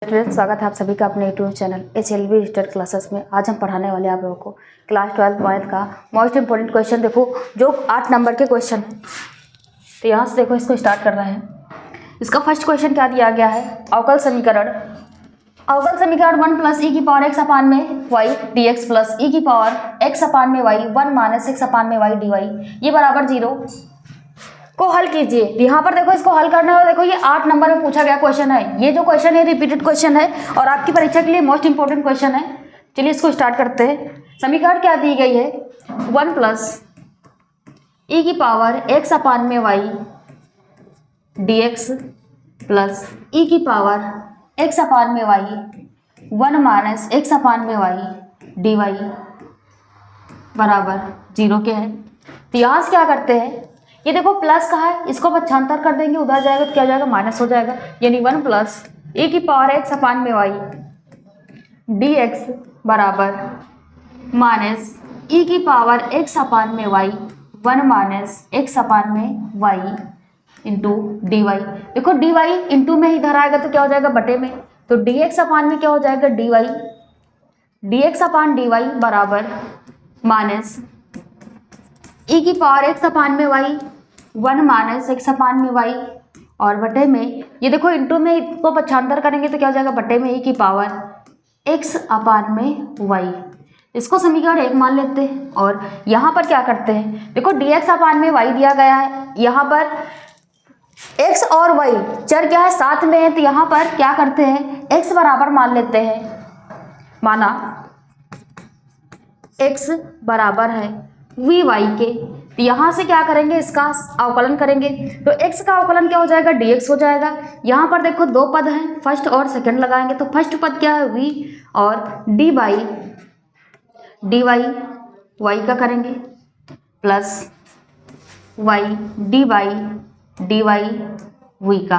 Student, स्वागत है आप सभी का अपने YouTube channel HLB digital classes में। आज हम पढ़ाने वाले हैं आप लोगों को क्लास 12 मैथ का मोस्ट इंपॉर्टेंट क्वेश्चन। देखो जो 8 नंबर के क्वेश्चन है, तो यहाँ से देखो इसको स्टार्ट कर रहे हैं। इसका फर्स्ट क्वेश्चन क्या दिया गया है? अवकल समीकरण 1 प्लस e की पावर x अपान में y dx प्लस e की पावर x अपान में y 1 माइनस x अपान में y dy ये बराबर 0 को हल कीजिए। यहाँ पर देखो इसको हल करना है। देखो ये 8 नंबर में पूछा गया क्वेश्चन है। ये जो क्वेश्चन है रिपीटेड क्वेश्चन है और आपकी परीक्षा के लिए मोस्ट इंपॉर्टेंट क्वेश्चन है। चलिए इसको स्टार्ट करते हैं। समीकरण क्या दी गई है? 1 प्लस e की पावर x अपान में y dx प्लस e की पावर x अपान में y 1 माइनस x अपान में y dy बराबर 0 के है। तो यहाँ से क्या करते हैं, ये देखो प्लस का है, इसको पक्षांतर कर देंगे, उधर जाएगा तो क्या हो जाएगा, माइनस हो जाएगा। यानी 1 प्लस e की पावर x अपान में y dx बराबर माइनस e की पावर x अपान में y 1 माइनस x अपान में y इंटू डी वाई। देखो डी वाई इंटू में इधर आएगा तो क्या हो जाएगा, बटे में। तो डी एक्स अपान में क्या हो जाएगा, डी वाई। डी एक्स अपान डी वाई बराबर माइनस ई की पावर एक्स अपान में वाई 1 माइनस एक्स अपान में वाई और बटे में, ये देखो इंटू में इसको पक्षांतर करेंगे तो क्या हो जाएगा, बटे में ई की पावर एक्स अपान में वाई। इसको समीकरण 1 मान लेते हैं और यहाँ पर क्या करते हैं, देखो डी एक्स अपान में वाई दिया गया है, यहाँ पर x और y चर क्या है, साथ में है। तो यहाँ पर क्या करते हैं, x बराबर मान लेते हैं। माना x बराबर है वी वाई के, तो यहाँ से क्या करेंगे, इसका अवकलन करेंगे। तो x का अवकलन क्या हो जाएगा, dx हो जाएगा। यहाँ पर देखो दो पद हैं, फर्स्ट और सेकंड लगाएंगे। तो फर्स्ट पद क्या है, v और डी वाई y का करेंगे plus y d y v का।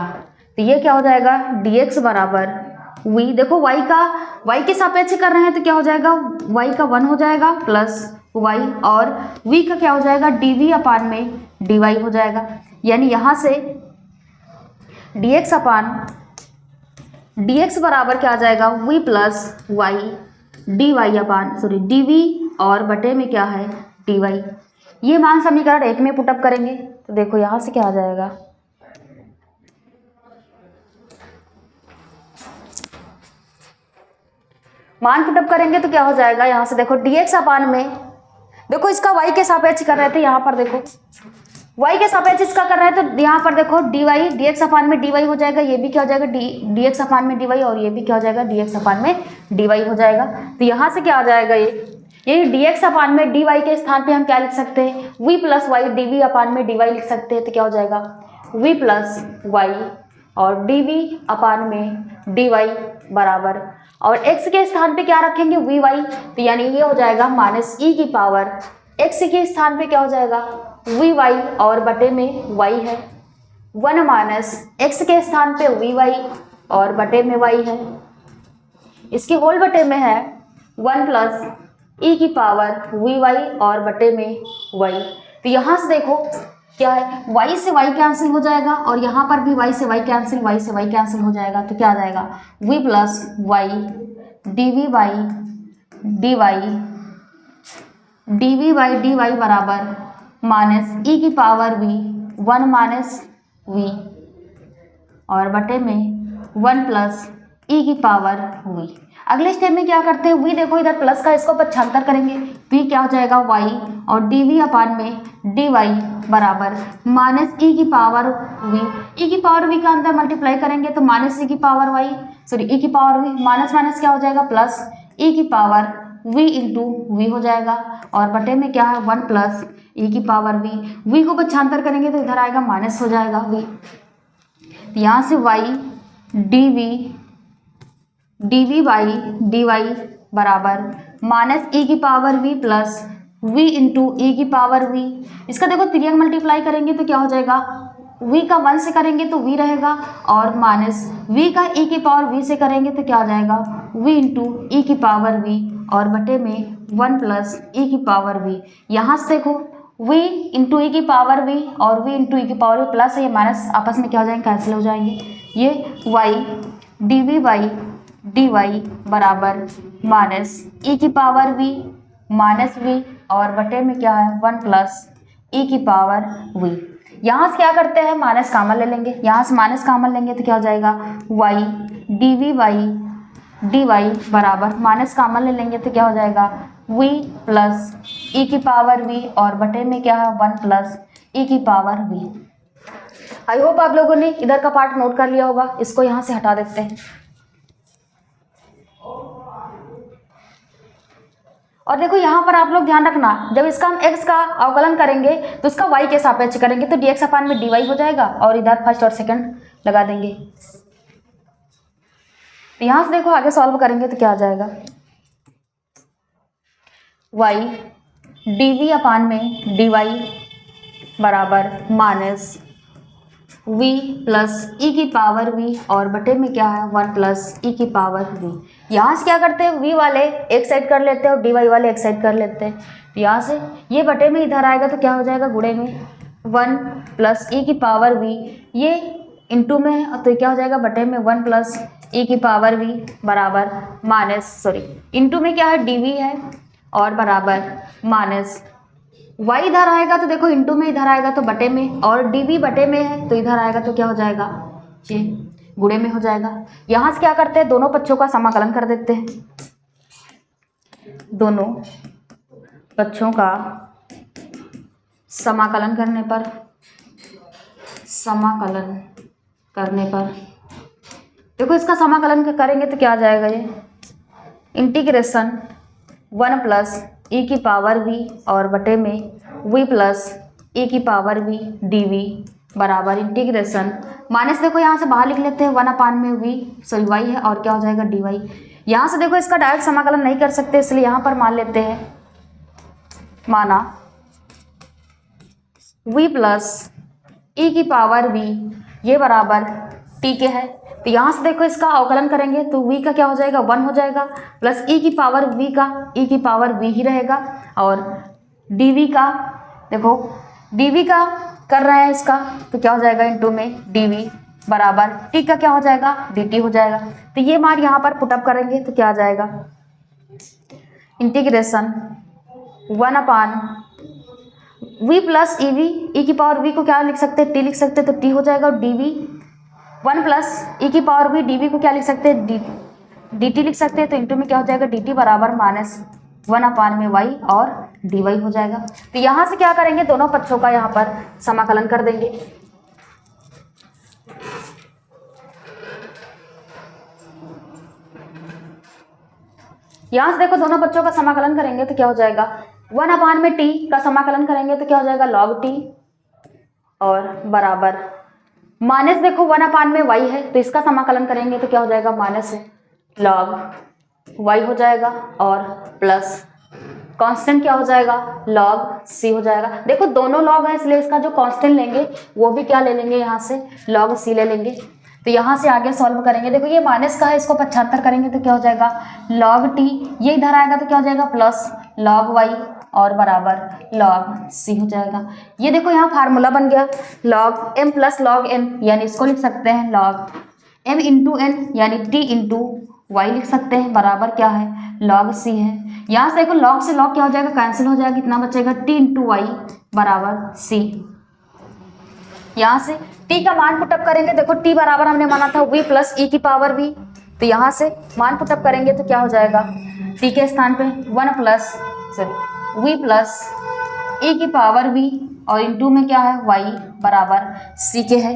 तो ये क्या हो जाएगा, dx बराबर v। देखो y के सापेक्ष कर रहे हैं तो क्या हो जाएगा, y का 1 हो जाएगा प्लस y और v का क्या हो जाएगा, dv अपान में dy हो जाएगा। यानी यहाँ से dx बराबर क्या आ जाएगा, v प्लस y dv और बटे में क्या है, dy। ये मान समीकरण 1 में पुटअप करेंगे तो देखो यहाँ से क्या आ जाएगा, मान पुटअप करेंगे तो क्या हो जाएगा, यहाँ से देखो dx अपान में, देखो इसका y के सापेक्ष कर रहे थे, यहाँ पर देखो y के सापेक्ष इसका कर रहे हैं तो यहाँ पर देखो dx अपान में dy हो जाएगा। ये भी क्या हो जाएगा, dx अपान में dy और ये भी क्या हो जाएगा, dx अपान में dy हो जाएगा। तो यहाँ से क्या आ जाएगा, ये dx अपान में dy के स्थान पे हम क्या लिख सकते हैं, v प्लस y dv अपान में dy लिख सकते हैं। तो क्या हो जाएगा, v प्लस y और dv अपान में dy बराबर, और x के स्थान पे क्या रखेंगे, वी वाई। तो यानी ये हो जाएगा माइनस ई की पावर x के स्थान पे क्या हो जाएगा, वी वाई और बटे में y है 1 माइनस x के स्थान पे वी वाई और बटे में y है, इसके होल बटे में है 1 प्लस ई की पावर वी वाई और बटे में y। तो यहाँ से देखो क्या है, y से y कैंसिल हो जाएगा और यहाँ पर भी y से y कैंसिल हो जाएगा। तो क्या आ जाएगा, v plus y dv by dy बराबर माइनस ई की पावर v 1 माइनस v और बटे में 1 प्लस ई की पावर v। अगले स्टेप में क्या करते हैं, v देखो इधर प्लस का, इसको पक्षांतर करेंगे, v क्या हो जाएगा y और dv अपान में dy बराबर माइनस ई की पावर v। ई की पावर v का अंदर मल्टीप्लाई करेंगे तो माइनस ई की पावर y, ई की पावर v, माइनस माइनस क्या हो जाएगा, प्लस ई की पावर v इंटू वी हो जाएगा और बटे में क्या है, 1 प्लस ई की पावर v को पक्षांतर करेंगे तो इधर आएगा माइनस हो जाएगा v। तो यहाँ से y dv बाई dy बराबर माइनस ई की power v plus v into e की पावर v। इसका देखो त्रियंग मल्टीप्लाई करेंगे तो क्या हो जाएगा, v का 1 से करेंगे तो v रहेगा और माइनस v का e की पावर v से करेंगे तो क्या हो जाएगा, v इंटू ई की पावर v और बटे में 1 प्लस ई की पावर v। यहाँ से देखो v इंटू ई की पावर v और v इंटू ई की पावर v प्लस है, ये माइनस आपस में क्या हो जाएंगे, कैंसिल हो जाएंगे। ये y dv by d y बराबर माइनस ई की पावर वी माइनस वी और बटे में क्या है 1 प्लस ई की पावर वी। यहाँ से क्या करते हैं माइनस कॉमन ले लेंगे, यहाँ से माइनस कॉमन लेंगे तो क्या हो जाएगा y d v y d y बराबर माइनस कॉमन ले लेंगे तो क्या हो जाएगा वी प्लस ई की पावर वी और बटे में क्या है 1 प्लस ई की पावर वी। आई होप आप लोगों ने इधर का पार्ट नोट कर लिया होगा, इसको यहाँ से हटा देते हैं। और देखो यहाँ पर आप लोग ध्यान रखना, जब इसका हम x का अवकलन करेंगे तो उसका y के सापेक्ष करेंगे तो dx अपान में dy हो जाएगा और इधर फर्स्ट और सेकंड लगा देंगे। तो यहाँ से देखो आगे सॉल्व करेंगे तो क्या आ जाएगा y dv अपान में dy बराबर माइनस v प्लस ई की पावर v और बटे में क्या है 1 प्लस ई की पावर v। यहाँ से क्या करते हैं v वाले एक साइड कर लेते हैं और dy वाले एक साइड कर लेते हैं। तो यहाँ से ये बटे में इधर आएगा तो क्या हो जाएगा गुणे में 1 प्लस ई की पावर v, ये इंटू में है तो क्या हो जाएगा बटे में 1 प्लस ई की पावर v बराबर माइनस इंटू में क्या है dv है और बराबर माइनस y इधर आएगा तो देखो इंटू में इधर आएगा तो बटे में और dv बटे में है तो इधर आएगा तो क्या हो जाएगा ये गुणे में हो जाएगा। यहाँ से क्या करते हैं दोनों पक्षों का समाकलन कर देते हैं। दोनों पक्षों का समाकलन करने पर देखो इसका समाकलन करेंगे तो क्या आ जाएगा ये इंटीग्रेशन 1 प्लस ई की पावर v और बटे में v प्लस ई की पावर v dv बराबर इंटीग्रेशन माइनस देखो यहाँ से बाहर लिख लेते हैं 1 अपान में y है और क्या हो जाएगा dy। यहाँ से देखो इसका डायरेक्ट समाकलन नहीं कर सकते इसलिए यहाँ पर मान लेते हैं, माना v प्लस ई की पावर v ये बराबर t के है। तो यहाँ से देखो इसका अवकलन करेंगे तो v का क्या हो जाएगा 1 हो जाएगा प्लस ई की पावर v का ई की पावर v ही रहेगा और dv का देखो dv का कर रहे हैं इसका तो क्या हो जाएगा इंटू में dv बराबर t का क्या हो जाएगा dt हो जाएगा। तो ये मान यहाँ पर पुटअप करेंगे तो क्या आ जाएगा इंटीग्रेशन 1 अपान v plus E V E की पावर v को क्या लिख सकते हैं t लिख सकते हैं तो t हो जाएगा और dv 1 प्लस ई की पावर v dv को क्या लिख सकते हैं dt लिख सकते हैं तो इंटू में क्या हो जाएगा dt बराबर माइनस 1 अपान में y और dy हो जाएगा। तो यहाँ से क्या करेंगे दोनों पक्षों का यहाँ पर समाकलन कर देंगे। यहाँ से देखो दोनों पक्षों का समाकलन करेंगे तो क्या हो जाएगा 1 अपान में t का समाकलन करेंगे तो क्या हो जाएगा log t और बराबर माइनस देखो 1 अपान में y है तो इसका समाकलन करेंगे तो क्या हो जाएगा माइनस log y हो जाएगा और प्लस कांस्टेंट क्या हो जाएगा log c हो जाएगा। देखो दोनों log है इसलिए इसका जो कांस्टेंट लेंगे वो भी क्या ले लेंगे यहाँ से log c ले लेंगे। तो यहाँ से आगे सॉल्व करेंगे, देखो ये माइनस का है इसको 75 करेंगे तो क्या हो जाएगा log t, ये इधर आएगा तो क्या हो जाएगा प्लस log y और बराबर log c हो जाएगा। ये देखो यहाँ फार्मूला बन गया log m plus log n, यानी इसको लिख सकते हैं log m इंटू n यानी t इंटू y लिख सकते हैं बराबर क्या है log c है। यहाँ से देखो log से log क्या हो जाएगा कैंसिल हो जाएगा, कितना बचेगा t इंटू y बराबर c। यहाँ से t का मान पुटअप करेंगे, देखो t बराबर हमने माना था v प्लस ई की पावर v, तो यहाँ से मान पुटअप करेंगे तो क्या हो जाएगा t के स्थान पे 1 प्लस v प्लस ई की पावर v और इंटू में क्या है y बराबर c के है।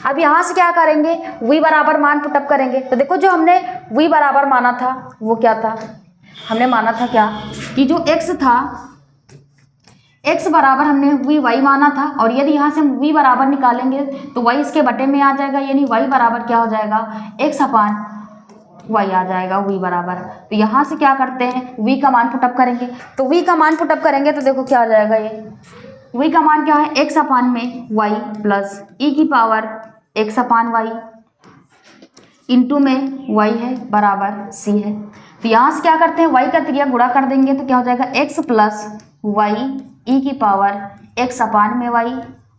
अब यहाँ से क्या करेंगे v बराबर मान पुटअप करेंगे तो देखो जो हमने v बराबर माना था वो क्या था, हमने माना था क्या कि जो x था x बराबर हमने y माना था और यदि यहाँ से हम v बराबर निकालेंगे तो y इसके बटे में आ जाएगा, यानी y बराबर क्या हो जाएगा x अपान y आ जाएगा v बराबर। तो यहाँ से क्या करते हैं v का मान पुटअप करेंगे, तो v का मान पुटअप करेंगे तो देखो क्या आ जाएगा, ये v का मान क्या है x अपान में y प्लस ई की पावर x अपान y इंटू में y है बराबर c है। तो यहाँ से क्या करते हैं y का त्रिज्या गुणा कर देंगे तो क्या हो जाएगा x प्लस y ई की पावर x अपान में y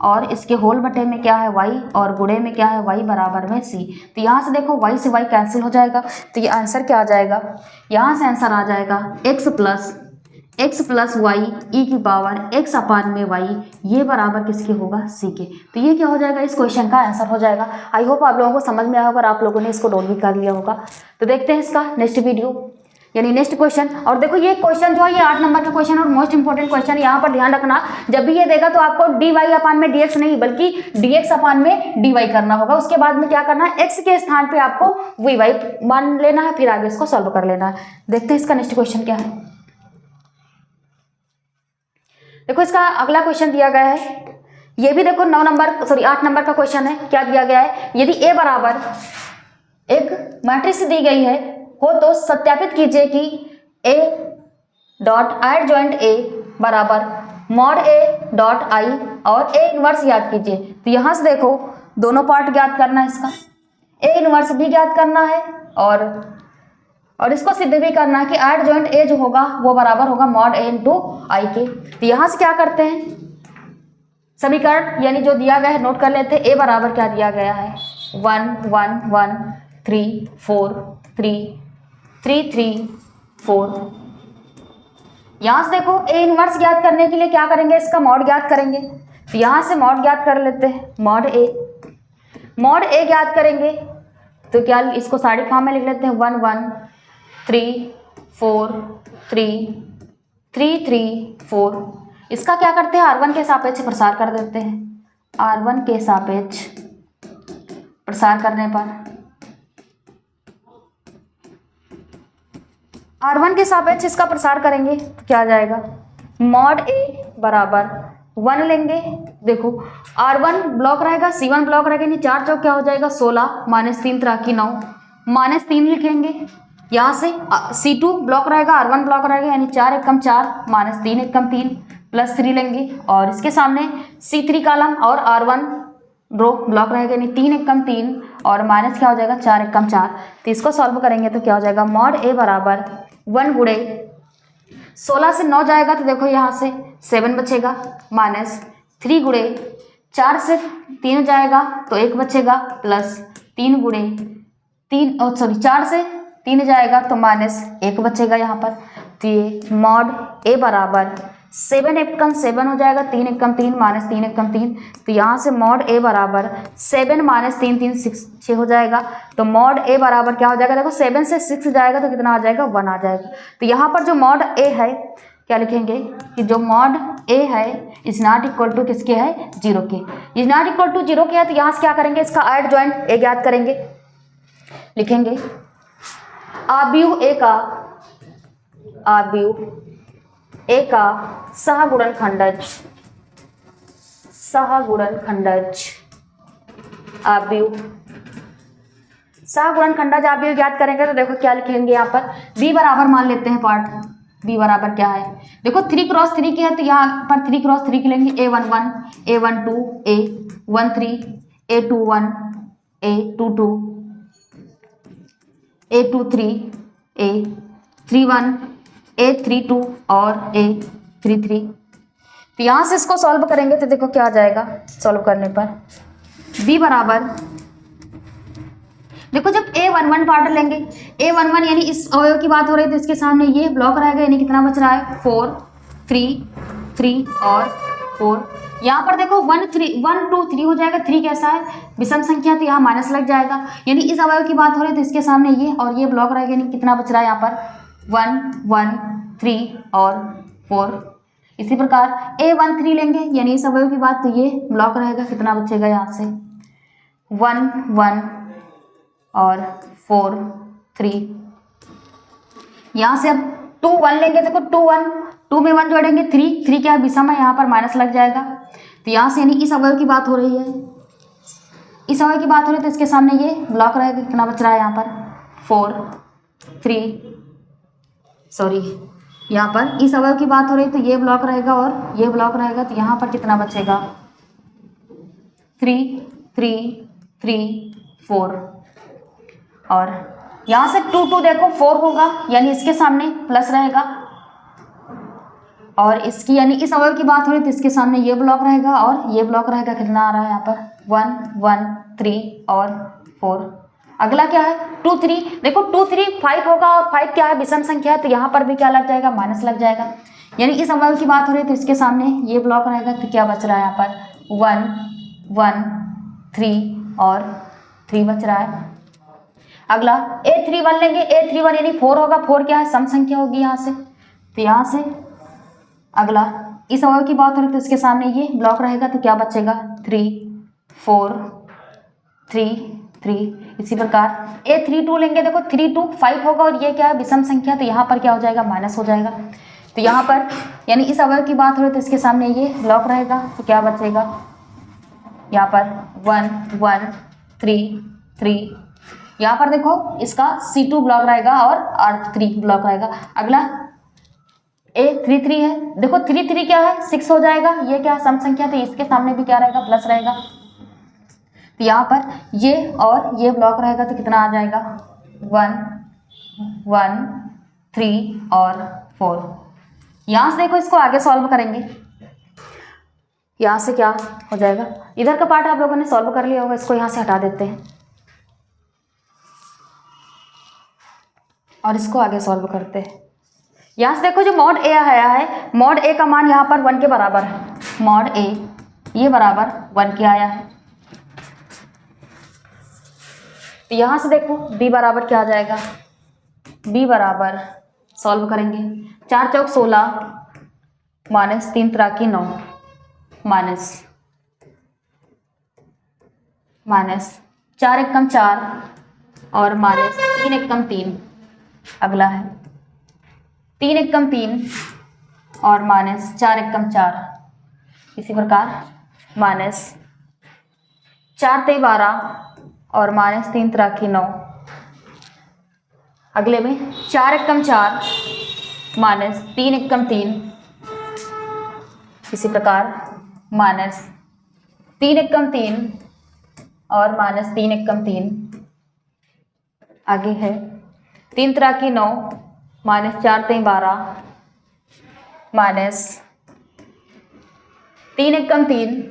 और इसके होल बटे में क्या है y और गुणे में क्या है y बराबर में c। तो यहाँ से देखो y से y कैंसिल हो जाएगा, तो ये आंसर क्या आ जाएगा, यहाँ से आंसर आ जाएगा x प्लस वाई ई की पावर x अपान में y, ये बराबर किसके होगा, c के। तो ये क्या हो जाएगा, इस क्वेश्चन का आंसर हो जाएगा। आई होप आप लोगों को समझ में आया होगा और आप लोगों ने इसको नोट भी कर लिया होगा। तो देखते हैं इसका नेक्स्ट वीडियो यानी नेक्स्ट क्वेश्चन। और देखो ये क्वेश्चन जो है ये 8 नंबर का क्वेश्चन और मोस्ट इंपोर्टेंट क्वेश्चन, यहाँ पर ध्यान रखना जब भी ये देगा तो आपको dy अपान में dx नहीं बल्कि dx अपान में dy करना होगा। उसके बाद में क्या करना है, x के स्थान पे आपको vy मान लेना है, फिर आगे इसको सॉल्व कर लेना है। देखते हैं इसका नेक्स्ट क्वेश्चन क्या है। देखो इसका अगला क्वेश्चन दिया गया है, ये भी देखो 8 नंबर का क्वेश्चन है। क्या दिया गया है, यदि a बराबर एक मैट्रिक्स दी गई है हो तो सत्यापित कीजिए कि a dot I joined a बराबर मॉड a डॉट i और a इनवर्स ज्ञात कीजिए। तो यहाँ से देखो दोनों पार्ट ज्ञात करना है, इसका a इनवर्स भी ज्ञात करना है और इसको सिद्ध भी करना है कि आई जॉइंट a जो होगा वो बराबर होगा मॉड a इंटू आई के। तो यहाँ से क्या करते हैं, समीकरण यानी जो दिया गया है नोट कर लेते हैं। a बराबर क्या दिया गया है, 1 1 1 3 4 3 3 3 4। यहाँ से देखो a इनवर्स ज्ञात करने के लिए क्या करेंगे, इसका मॉड ज्ञात करेंगे। तो यहाँ से मॉड ज्ञात कर लेते हैं, मॉड a ज्ञात करेंगे तो क्या इसको साइड फॉर्म में लिख लेते हैं, 1 1 3 4 3 3 3 4। इसका क्या करते हैं, R1 के सापेक्ष प्रसार कर देते हैं। R1 के सापेक्ष प्रसार करने पर R1 के सापेक्ष इसका प्रसार करेंगे तो क्या आ जाएगा, मॉड a बराबर 1 लेंगे। देखो R1 ब्लॉक रहेगा, C1 ब्लॉक रहेगा, यानी 4 चौक क्या हो जाएगा 16 माइनस 3 3 9 माइनस 3 लिखेंगे। यहाँ से C2 ब्लॉक रहेगा, R1 ब्लॉक रहेगा, यानी 4 एकम 4 माइनस 3 एकम 3 प्लस 3 लेंगे और इसके सामने C3 कॉलम और R1 रो ब्लॉक रहेगा, यानी 3 एकम 3 और माइनस क्या हो जाएगा 4 एकम 4। तो इसको सॉल्व करेंगे तो क्या हो जाएगा, मॉड a बराबर 1 गुणे 16 से 9 जाएगा तो देखो यहाँ से 7 बचेगा, माइनस 3 गुणे 4 से 3 जाएगा तो 1 बचेगा, प्लस 3 गुणे 4 से 3 जाएगा तो माइनस 1 बचेगा यहाँ पर। तो ये मॉड a बराबर 7 एकम 7 हो जाएगा, 3 एकम 3 माइनस 3 एकम 3। तो यहाँ से मॉड a बराबर 7 माइनस 3 3 6 हो जाएगा। तो मॉड a बराबर क्या हो जाएगा, देखो 7 से 6 जाएगा तो कितना आ जाएगा, 1 आ जाएगा। तो यहाँ पर जो मॉड a है क्या लिखेंगे कि जो मॉड a है इज नॉट इक्वल टू किसके है, 0 के। इज नॉट इक्वल टू 0 के है तो यहाँ से क्या करेंगे, इसका एड जॉइंट a ज्ञात करेंगे। लिखेंगे आव्यूह a का सहगुणनखंडज आव्यूह आव्यूह ज्ञात करेंगे तो देखो क्या लिखेंगे, यहाँ पर b बराबर मान लेते हैं पार्ट, b बराबर क्या है, देखो 3 क्रॉस 3 की है तो यहाँ पर 3 क्रॉस 3 की लेंगे, a11 a12 a13 a21 a22 a23 a31 a32 और a33। तो यहाँ से इसको सॉल्व करेंगे तो देखो क्या आ जाएगा, सॉल्व करने पर b बराबर देखो जब a11 पार्ट लेंगे, a11 यानी इस अवयव की बात हो रही है तो इसके सामने ये ब्लॉक रहेगा, यानी कितना बच रहा है 4 3 3 और 4। यहाँ पर देखो 1 2 3 हो जाएगा, 3 कैसा है विषम संख्या तो यहाँ माइनस लग जाएगा, यानी इस अवयव की बात हो रही है तो इसके सामने ये और ये ब्लॉक रहेगा, यानी कितना बच रहा है यहाँ पर 1 1 3 और 4। इसी प्रकार a13 लेंगे, यानी इस अवयव की बात तो ये ब्लॉक रहेगा, कितना बचेगा यहाँ से 1 1 और 4 3। यहाँ से अब 2 1 लेंगे, देखो 2 1 2 में 1 जोड़ेंगे 3 3 क्या विषम है, यहाँ पर माइनस लग जाएगा। तो यहाँ से यानी इस अवयव की बात हो रही है, इस अवयव की बात हो रही है तो इसके सामने ये ब्लॉक रहेगा, कितना बच रहा है यहाँ पर 4 3 सॉरी यहाँ पर इस अवयव की बात हो रही है तो ये ब्लॉक रहेगा और ये ब्लॉक रहेगा, तो यहाँ पर कितना बचेगा 3 3 3 4 और यहाँ से 2 2 देखो 4 होगा, यानी इसके सामने प्लस रहेगा और इसकी यानी इस अवयव की बात हो रही तो इसके सामने ये ब्लॉक रहेगा और ये ब्लॉक रहेगा। कितना आ रहा है यहाँ पर 1 1 3 और 4। अगला क्या है 2 3। देखो 2 3 5 होगा और 5 क्या है विषम संख्या है तो यहाँ पर भी क्या लग जाएगा माइनस लग जाएगा। यानी इस अवयव की बात हो रही है तो इसके सामने ये ब्लॉक रहेगा तो क्या बच रहा है यहाँ पर 1 1 3 और 3 बच रहा है। अगला A31 लेंगे। A31 यानी 4 होगा। 4 क्या है सम संख्या होगी यहाँ से तो यहाँ से अगला इस अवयव की बात हो रही तो इसके सामने ये ब्लॉक रहेगा तो क्या बचेगा 3 4 3 3। इसी प्रकार A32 लेंगे। देखो 3 2 5 होगा और ये क्या है विषम संख्या तो यहाँ पर क्या हो जाएगा माइनस हो जाएगा। तो यहाँ पर यानी इस अवयव की बात हो रही तो इसके सामने ये ब्लॉक रहेगा तो क्या बचेगा यहाँ पर 1 1 3 3। यहाँ पर देखो इसका C2 ब्लॉक रहेगा और R3 ब्लॉक रहेगा। अगला A33 है। देखो 3 3 क्या है 6 हो जाएगा। ये क्या है सम संख्या तो इसके सामने भी क्या रहेगा प्लस रहेगा। तो यहाँ पर ये और ये ब्लॉक रहेगा तो कितना आ जाएगा 1 1 3 और 4। यहाँ से देखो इसको आगे सॉल्व करेंगे। यहाँ से क्या हो जाएगा इधर का पार्ट आप लोगों ने सॉल्व कर लिया होगा। इसको यहाँ से हटा देते हैं और इसको आगे सॉल्व करते हैं। यहाँ से देखो जो मॉड ए आया है मॉड ए का मान यहाँ पर 1 के बराबर है। मॉड ए ये बराबर 1 के आया है तो यहाँ से देखो b बराबर क्या आ जाएगा b बराबर सॉल्व करेंगे 4 चौक 16 माइनस 3 त्रिक 9 माइनस 4 एकम 4 और माइनस 3 एकम 3। अगला है 3 एकम 3 और माइनस 4 एकम 4। इसी प्रकार माइनस 4 ते 12 और माइनस 3 त्रिक 9। अगले में 4 एकम 4 माइनस 3 एकम 3। इसी प्रकार माइनस 3 एकम 3 और माइनस 3 एकम 3। आगे है 3 त्रिक 9 माइनस 4 ते 12 माइनस 3 एकम 3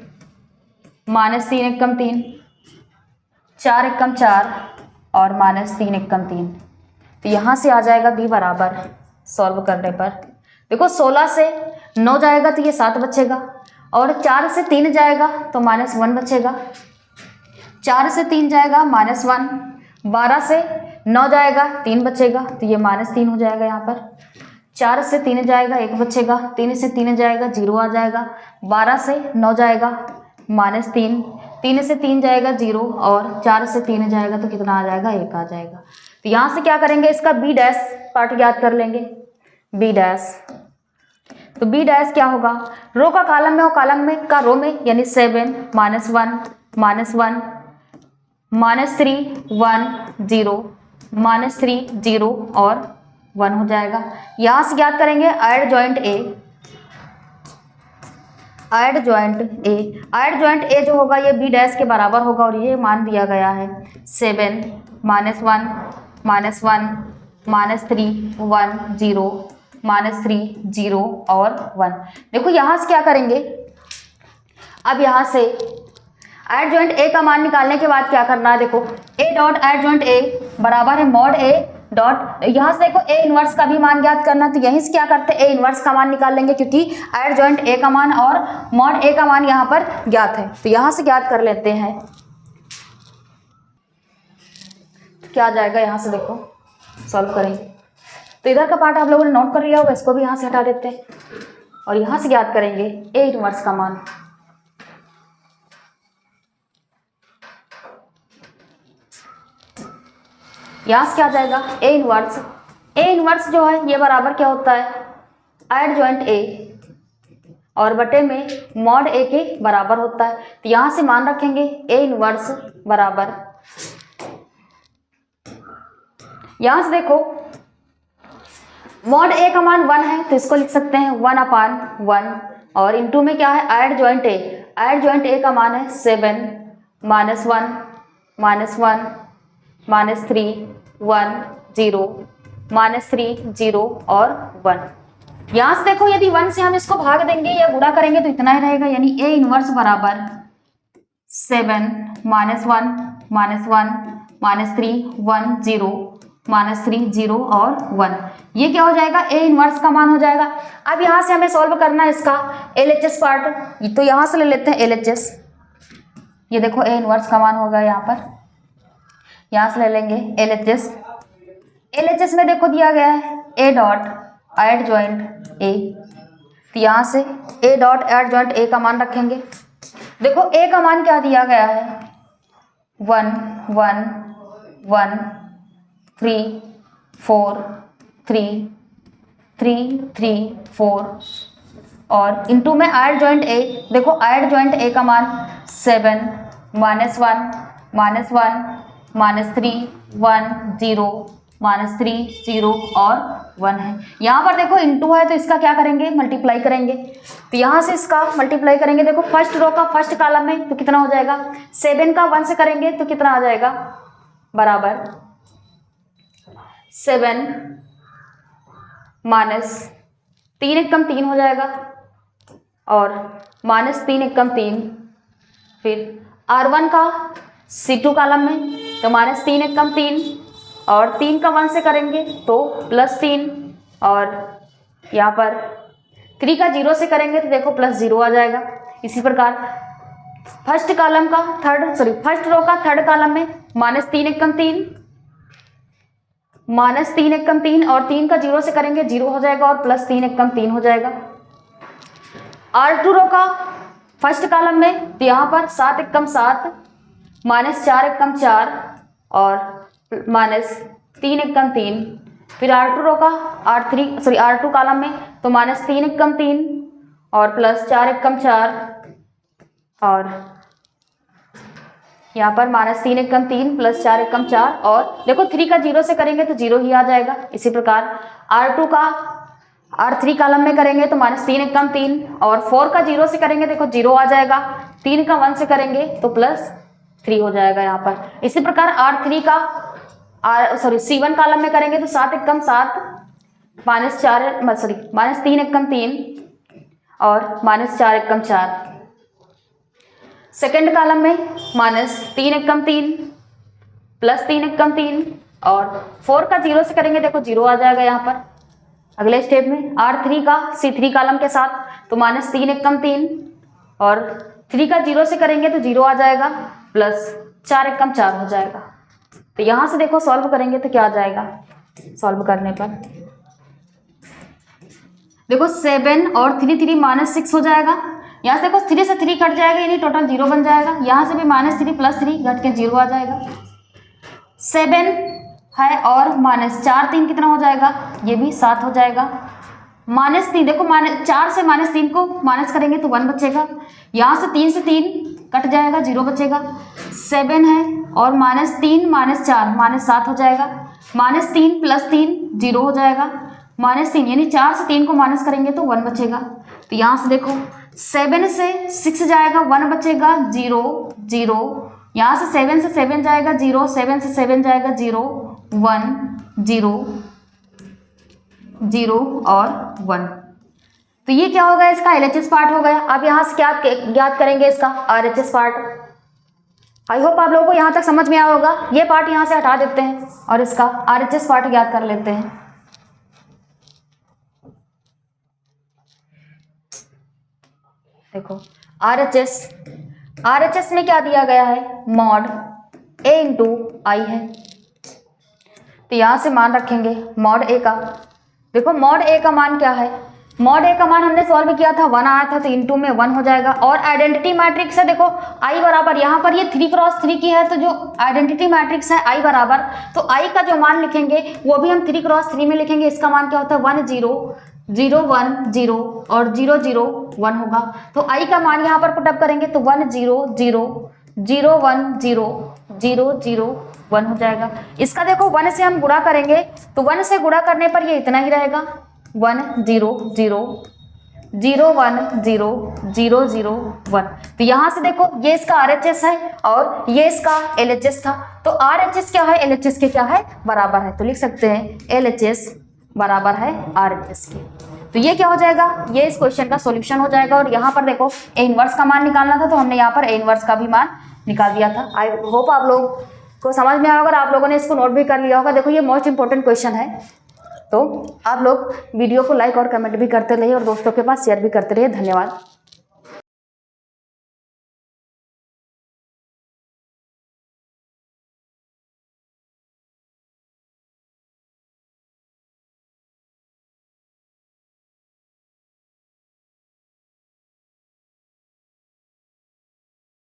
माइनस 3 एकम 3 4 एकम 4 और माइनस 3 एकम 3। तो यहाँ से आ जाएगा b बराबर सॉल्व करने पर देखो 16 से 9 जाएगा तो ये 7 बचेगा और 4 से 3 जाएगा तो माइनस 1 बचेगा। 4 से 3 जाएगा माइनस 1। 12 से 9 जाएगा 3 बचेगा तो ये माइनस 3 हो जाएगा। यहाँ पर 4 से 3 जाएगा 1 बचेगा। 3 से 3 जाएगा 0 आ जाएगा। 12 से 9 जाएगा माइनस 3। 3 से 3 जाएगा 0 और 4 से 3 जाएगा तो कितना आ जाएगा 1 आ जाएगा। तो यहाँ से क्या करेंगे इसका b डैश पार्ट याद कर लेंगे। b डैश तो b डैश क्या होगा रो का कॉलम में और कॉलम में का रो में यानी 7 माइनस 1 माइनस 1 माइनस 3 1 0 माइनस 3 0 और 1 हो जाएगा। यहाँ से याद करेंगे ऐड जॉइंट ए। ऐड जॉइंट ए जो होगा ये b डैश के बराबर होगा और ये मान दिया गया है 7 माइनस 1 माइनस 1 माइनस 3 1 0 माइनस 3 0 और 1। देखो यहाँ से क्या करेंगे अब यहाँ से ऐड जॉइंट ए का मान निकालने के बाद क्या करना है देखो a डॉट ऐड जॉइंट ए बराबर है मॉड a डॉट यहाँ से देखो a इनवर्स का भी मान ज्ञात करना तो यहीं से क्या करते हैं a इनवर्स का मान निकाल लेंगे क्योंकि ऐड जॉइंट a का मान और मॉड a का मान यहाँ पर ज्ञात है तो यहाँ से ज्ञात कर लेते हैं। क्या आ जाएगा यहाँ से देखो सॉल्व करेंगे तो इधर का पार्ट आप लोगों ने नोट कर लिया होगा। इसको भी यहाँ से हटा देते हैं और यहाँ से ज्ञात करेंगे a इनवर्स का मान। यहाँ से क्या आ जाएगा a इनवर्स जो है ये बराबर क्या होता है ऐड जॉइंट a और बटे में मॉड a के बराबर होता है। तो यहाँ से मान रखेंगे a इनवर्स बराबर यहाँ से देखो मॉड a का मान 1 है तो इसको लिख सकते हैं 1/1 और इनटू में क्या है ऐड जॉइंट a का मान है 7 माइनस 1 माइनस 1 माइनस 3 1 0 माइनस 3 0 और 1। यहां से देखो यदि 1 से हम इसको भाग देंगे या गुणा करेंगे तो इतना ही रहेगा, यानी A इनवर्स बराबर 7 -1 -1 -3 1 0 -3 0 और 1, ये क्या हो जाएगा, A इनवर्स का मान हो जाएगा। अब यहाँ से हमें सॉल्व करना है इसका LHS पार्ट, तो यहाँ से ले लेते हैं LHS। ये देखो A इनवर्स का मान होगा यहाँ पर, यहाँ से ले लेंगे LHS। LHS में देखो दिया गया है A dot adjoint A, तो यहाँ से A dot adjoint A का मान रखेंगे। देखो A का मान क्या दिया गया है, 1 1 1 3 4 3 3 3 4 और इनटू में ऐड जॉइंट A, देखो ऐड जॉइंट A का मान 7 -1 -1 -3 1 0 -3 0 और 1 है। यहाँ पर देखो इनटू है तो इसका क्या करेंगे, मल्टीप्लाई करेंगे, तो यहाँ से इसका मल्टीप्लाई करेंगे। देखो फर्स्ट रो का फर्स्ट कॉलम में तो कितना हो जाएगा, 7 का 1 से करेंगे तो कितना आ जाएगा, बराबर 7 माइनस 3 एकम 3 हो जाएगा और -3 एकम 3, फिर R1 का C2 कॉलम में तो -3 एकम 3 और 3 का 1 से करेंगे तो +3 और यहाँ पर 3 का 0 से करेंगे तो देखो +0 आ जाएगा। इसी प्रकार फर्स्ट रो का थर्ड कॉलम में -3 एकम 3 -3 एकम 3 और 3 का 0 से करेंगे 0 हो जाएगा और +3 एकम 3 हो जाएगा। R2 रो का फर्स्ट कॉलम में तो यहाँ पर 7 एकम 7 -4 एकम 4 और -3 एकम 3, फिर R2 रो का R2 कॉलम में तो -3 एकम 3 और +4 एकम 4 और यहाँ पर -3 एकम 3 +4 एकम 4 और देखो 3 का 0 से करेंगे तो 0 ही आ जाएगा। इसी प्रकार R2 का R3 कॉलम में करेंगे तो -3 एकम 3 और 4 का 0 से करेंगे देखो 0 आ जाएगा, 3 का 1 से करेंगे तो +3 हो जाएगा यहाँ पर। इसी प्रकार R3 का C1 कॉलम में करेंगे तो 7 एकम 7 -3 एकम 3 और -4 एकम 4, सेकेंड कॉलम में -3 एकम 3 +3 एकम 3 और 4 का 0 से करेंगे देखो 0 आ जाएगा यहाँ पर। अगले स्टेप में R3 का C3 कॉलम के साथ तो -3 एकम 3 और 3 का 0 से करेंगे तो 0 आ जाएगा +4 एकम 4 हो जाएगा। तो यहाँ से देखो सॉल्व करेंगे तो क्या आ जाएगा, सॉल्व करने पर देखो 7 और 3 3 -6 हो जाएगा। यहाँ से देखो 3 से 3 कट जाएगा यानी टोटल 0 बन जाएगा। यहाँ से भी -3 +3 घट के 0 आ जाएगा। 7 है और -4 3 कितना हो जाएगा, ये भी 7 हो जाएगा। -3 देखो 4 से -3 को माइनस करेंगे तो 1 बचेगा। यहाँ से 3 से 3 कट जाएगा 0 बचेगा। 7 है और -3 -4 -7 हो जाएगा। -3 +3 0 हो जाएगा। -3 यानी 4 से 3 को माइनस करेंगे तो 1 बचेगा। तो यहाँ से देखो 7 से 6 जाएगा 1 बचेगा 0 0। यहाँ से 7 से 7 जाएगा 0, 7 से 7 जाएगा 0 1 0 0 और 1। तो ये क्या होगा, इसका LHS पार्ट हो गया। अब यहाँ से क्या ज्ञात करेंगे, इसका RHS पार्ट। आई होप आप लोगों को यहाँ तक समझ में आया होगा। ये पार्ट यहाँ से हटा देते हैं और इसका RHS पार्ट ज्ञात कर लेते हैं। देखो RHS में क्या दिया गया है, मॉड A इंटू आई है। तो यहाँ से मान रखेंगे मॉड A का। देखो मॉड A का मान क्या है, मॉड A का मान हमने सॉल्व किया था 1 आया था तो इंटू में 1 हो जाएगा। और आइडेंटिटी मैट्रिक्स है, देखो I बराबर, यहाँ पर ये 3x3 की है तो जो आइडेंटिटी मैट्रिक्स है I बराबर, तो I का जो मान लिखेंगे वो भी हम 3x3 में लिखेंगे। इसका मान क्या होता है 1 0 0 1 0 और 0 0 1 होगा। तो I का मान यहाँ पर पुटअप करेंगे तो 1 0 0 0 1 0 0 0 1 हो जाएगा। इसका देखो 1 से हम गुणा करेंगे तो 1 से गुणा करने पर ये इतना ही रहेगा 1 0 0 0 1 0 0 0 1। तो यहाँ से देखो ये इसका RHS है और ये इसका LHS था। तो RHS क्या है, LHS के क्या है, बराबर है। तो लिख सकते हैं LHS बराबर है RHS के। तो ये क्या हो जाएगा, ये इस क्वेश्चन का सॉल्यूशन हो जाएगा। और यहाँ पर देखो ए इनवर्स का मान निकालना था, तो हमने यहाँ पर ए इनवर्स का भी मान निकाल दिया था। आई होप आप लोग को समझ में आया होगा, आप लोगों ने इसको नोट भी कर लिया होगा। देखो ये मोस्ट इंपॉर्टेंट क्वेश्चन है, तो आप लोग वीडियो को लाइक और कमेंट भी करते रहिए और दोस्तों के पास शेयर भी करते रहिए। धन्यवाद।